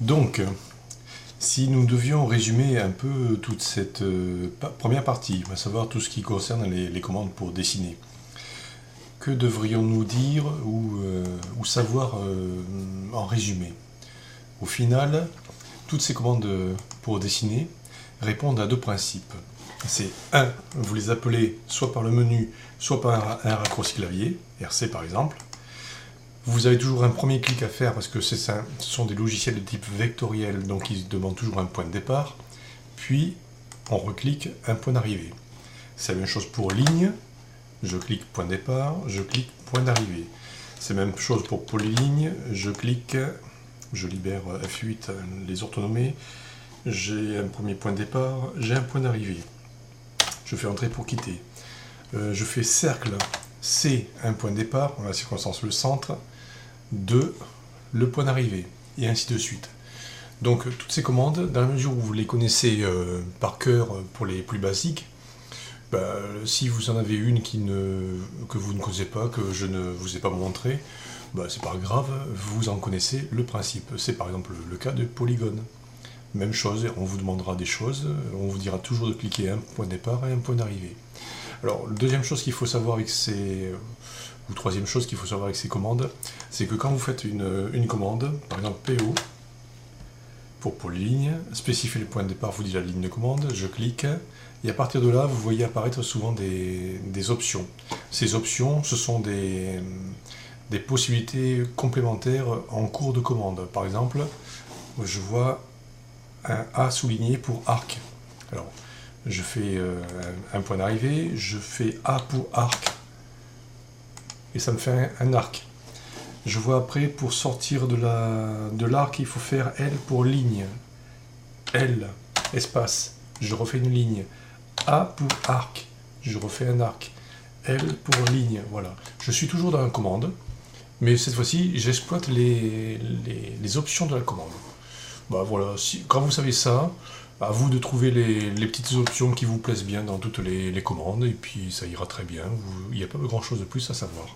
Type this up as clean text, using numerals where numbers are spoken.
Donc, si nous devions résumer un peu toute cette première partie, à savoir tout ce qui concerne les commandes pour dessiner, que devrions-nous dire ou savoir en résumé? Au final, toutes ces commandes pour dessiner répondent à deux principes. C'est un, vous les appelez soit par le menu, soit par un raccourci clavier, RC par exemple. Vous avez toujours un premier clic à faire parce que ce sont des logiciels de type vectoriel, donc ils demandent toujours un point de départ. Puis on reclique un point d'arrivée. C'est la même chose pour ligne. Je clique point de départ, je clique point d'arrivée. C'est la même chose pour polyligne. Je clique, je libère F8, les orthonomés. J'ai un premier point de départ, j'ai un point d'arrivée. Je fais entrer pour quitter. Je fais cercle, C, un point de départ, en la circonstance le centre, 2, le point d'arrivée, et ainsi de suite. Donc toutes ces commandes, dans la mesure où vous les connaissez par cœur pour les plus basiques, si vous en avez une que vous ne connaissez pas, que je ne vous ai pas montré, c'est pas grave, vous en connaissez le principe. C'est par exemple le cas de polygone. Même chose, on vous demandera des choses, on vous dira toujours de cliquer un point de départ et un point d'arrivée. Alors, deuxième chose qu'il faut savoir avec ou troisième chose qu'il faut savoir avec ces commandes, c'est que quand vous faites une commande, par exemple PO, pour polyligne, spécifier le point de départ vous dit la ligne de commande, je clique, et à partir de là, vous voyez apparaître souvent des options. Ces options, ce sont des possibilités complémentaires en cours de commande. Par exemple, je vois un A souligné pour arc. Alors, je fais un point d'arrivée, je fais A pour arc, et ça me fait un arc. Je vois après, pour sortir de l'arc, il faut faire L pour ligne. L, espace, je refais une ligne. A pour arc, je refais un arc. L pour ligne, voilà. Je suis toujours dans la commande, mais cette fois-ci, j'exploite les options de la commande. Voilà, quand vous savez ça, à vous de trouver les petites options qui vous plaisent bien dans toutes les commandes, et puis ça ira très bien, il n'y a pas grand chose de plus à savoir.